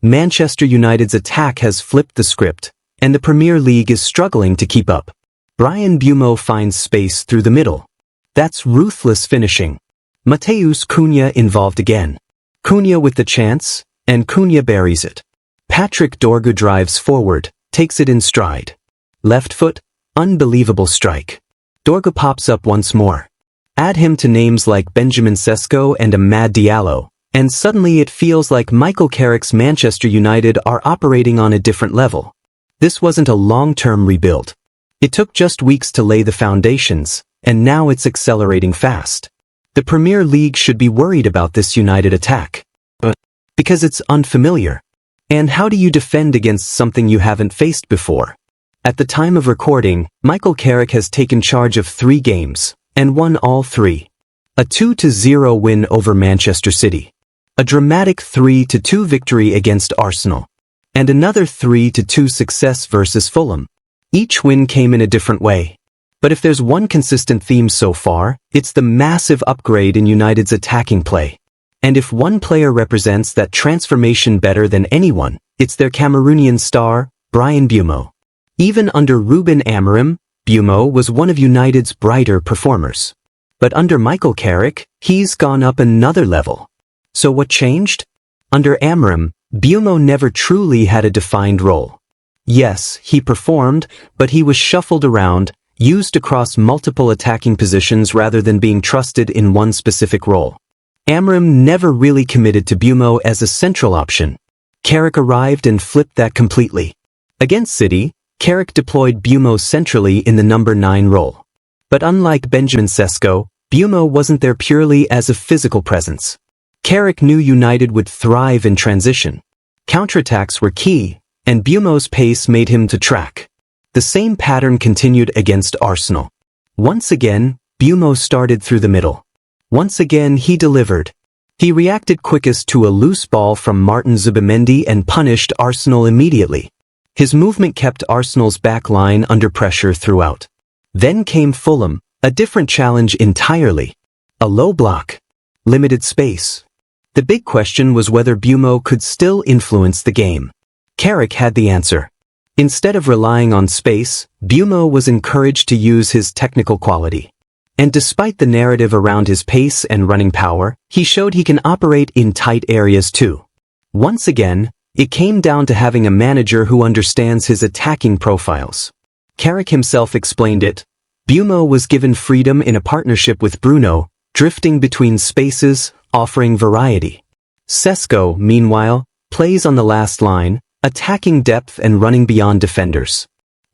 Manchester United's attack has flipped the script, and the Premier League is struggling to keep up. Bryan Mbeumo finds space through the middle. That's ruthless finishing. Matheus Cunha involved again. Cunha with the chance, and Cunha buries it. Patrick Dorgu drives forward, takes it in stride. Left foot, unbelievable strike. Dorgu pops up once more. Add him to names like Benjamin Sesko and Amad Diallo, and suddenly it feels like Michael Carrick's Manchester United are operating on a different level. This wasn't a long-term rebuild. It took just weeks to lay the foundations, and now it's accelerating fast. The Premier League should be worried about this United attack. But because it's unfamiliar. And how do you defend against something you haven't faced before? At the time of recording, Michael Carrick has taken charge of 3 games, and won all 3. A 2-0 win over Manchester City. A dramatic 3-2 victory against Arsenal. And another 3-2 success versus Fulham. Each win came in a different way. But if there's one consistent theme so far, it's the massive upgrade in United's attacking play. And if one player represents that transformation better than anyone, it's their Cameroonian star, Bryan Mbeumo. Even under Ruben Amorim, Mbeumo was one of United's brighter performers. But under Michael Carrick, he's gone up another level. So what changed? Under Amorim, Mbeumo never truly had a defined role. Yes, he performed, but he was shuffled around, used across multiple attacking positions rather than being trusted in one specific role. Amorim never really committed to Mbeumo as a central option. Carrick arrived and flipped that completely. Against City, Carrick deployed Mbeumo centrally in the number 9 role. But unlike Benjamin Sesko, Mbeumo wasn't there purely as a physical presence. Carrick knew United would thrive in transition. Counterattacks were key, and Mbeumo's pace made him to track. The same pattern continued against Arsenal. Once again, Mbeumo started through the middle. Once again he delivered. He reacted quickest to a loose ball from Martin Zubimendi and punished Arsenal immediately. His movement kept Arsenal's back line under pressure throughout. Then came Fulham, a different challenge entirely. A low block. Limited space. The big question was whether Mbeumo could still influence the game. Carrick had the answer. Instead of relying on space, Mbeumo was encouraged to use his technical quality. And despite the narrative around his pace and running power, he showed he can operate in tight areas too. Once again, it came down to having a manager who understands his attacking profiles. Carrick himself explained it. Mbeumo was given freedom in a partnership with Bruno, drifting between spaces, offering variety. Sesko, meanwhile, plays on the last line, attacking depth and running beyond defenders.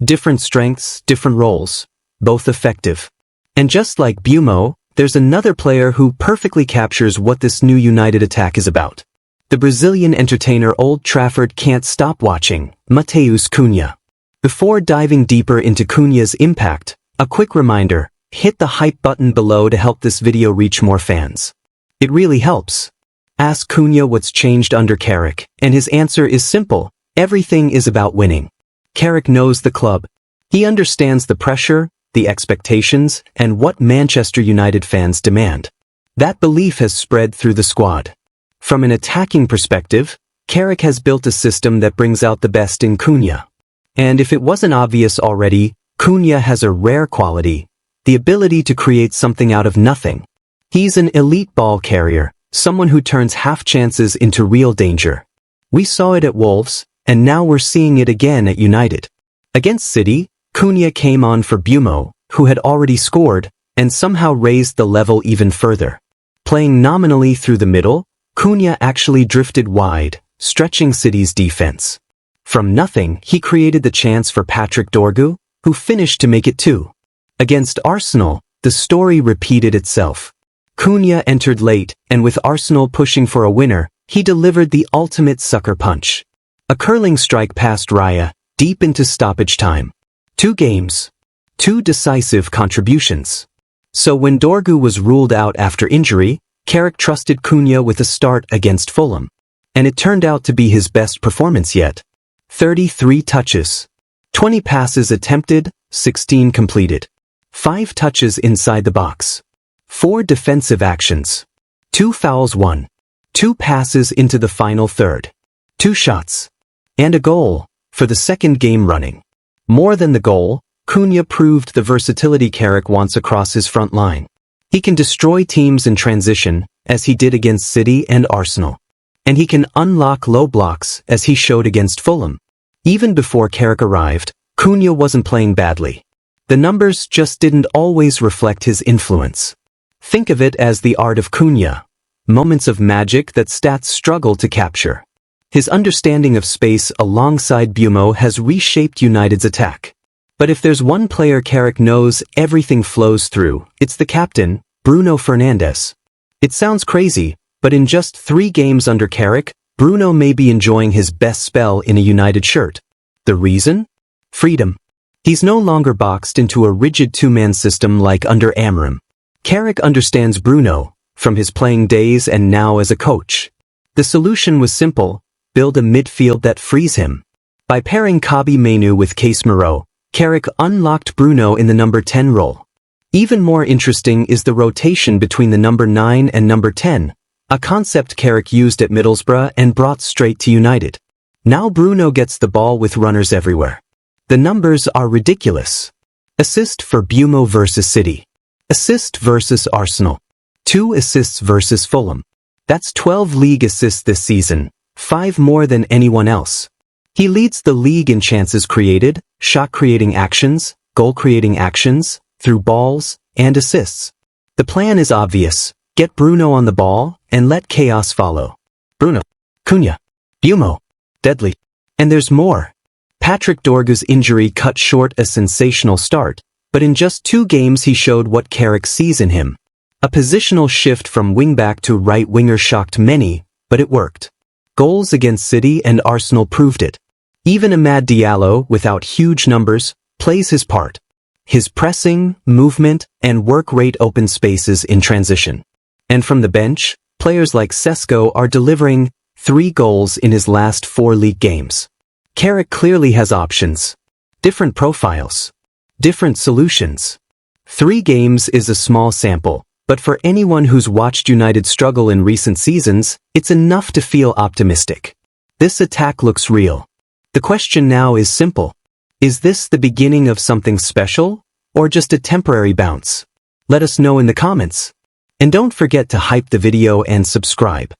Different strengths, different roles, both effective. And just like Mbeumo, there's another player who perfectly captures what this new United attack is about. The Brazilian entertainer Old Trafford can't stop watching, Matheus Cunha. Before diving deeper into Cunha's impact, a quick reminder, hit the hype button below to help this video reach more fans. It really helps. Ask Cunha what's changed under Carrick, and his answer is simple, everything is about winning. Carrick knows the club. He understands the pressure, the expectations, and what Manchester United fans demand. That belief has spread through the squad. From an attacking perspective, Carrick has built a system that brings out the best in Cunha. And if it wasn't obvious already, Cunha has a rare quality, the ability to create something out of nothing. He's an elite ball carrier, someone who turns half chances into real danger. We saw it at Wolves, and now we're seeing it again at United. Against City, Cunha came on for Mbeumo, who had already scored, and somehow raised the level even further. Playing nominally through the middle, Cunha actually drifted wide, stretching City's defense. From nothing, he created the chance for Patrick Dorgu, who finished to make it 2. Against Arsenal, the story repeated itself. Cunha entered late, and with Arsenal pushing for a winner, he delivered the ultimate sucker punch. A curling strike past Raya, deep into stoppage time. 2 games. 2 decisive contributions. So when Dorgu was ruled out after injury, Carrick trusted Cunha with a start against Fulham. And it turned out to be his best performance yet. 33 touches. 20 passes attempted, 16 completed. 5 touches inside the box. 4 defensive actions. 2 fouls won. 2 passes into the final third. 2 shots. And a goal, for the second game running. More than the goal, Cunha proved the versatility Carrick wants across his front line. He can destroy teams in transition, as he did against City and Arsenal. And he can unlock low blocks, as he showed against Fulham. Even before Carrick arrived, Cunha wasn't playing badly. The numbers just didn't always reflect his influence. Think of it as the art of Cunha. Moments of magic that stats struggle to capture. His understanding of space alongside Bumo has reshaped United's attack. But if there's one player Carrick knows everything flows through, it's the captain, Bruno Fernandes. It sounds crazy, but in just 3 games under Carrick, Bruno may be enjoying his best spell in a United shirt. The reason? Freedom. He's no longer boxed into a rigid 2-man system like under Amorim. Carrick understands Bruno, from his playing days and now as a coach. The solution was simple: build a midfield that frees him. By pairing Kobbie Mainoo with Casemiro, Carrick unlocked Bruno in the number 10 role. Even more interesting is the rotation between the number 9 and number 10, a concept Carrick used at Middlesbrough and brought straight to United. Now Bruno gets the ball with runners everywhere. The numbers are ridiculous. Assist for Bumo versus City. Assist versus Arsenal. 2 assists versus Fulham. That's 12 league assists this season, 5 more than anyone else. He leads the league in chances created, shot-creating actions, goal-creating actions, through balls, and assists. The plan is obvious: get Bruno on the ball, and let chaos follow. Bruno, Cunha, Bumo, deadly. And there's more. Patrick Dorgu's injury cut short a sensational start, but in just 2 games he showed what Carrick sees in him. A positional shift from wingback to right winger shocked many, but it worked. Goals against City and Arsenal proved it. Even Amad Diallo, without huge numbers, plays his part. His pressing, movement, and work rate open spaces in transition. And from the bench, players like Sesko are delivering 3 goals in his last 4 league games. Carrick clearly has options. Different profiles. Different solutions. 3 games is a small sample, but for anyone who's watched United struggle in recent seasons, it's enough to feel optimistic. This attack looks real. The question now is simple. Is this the beginning of something special, or just a temporary bounce? Let us know in the comments. And don't forget to hype the video and subscribe.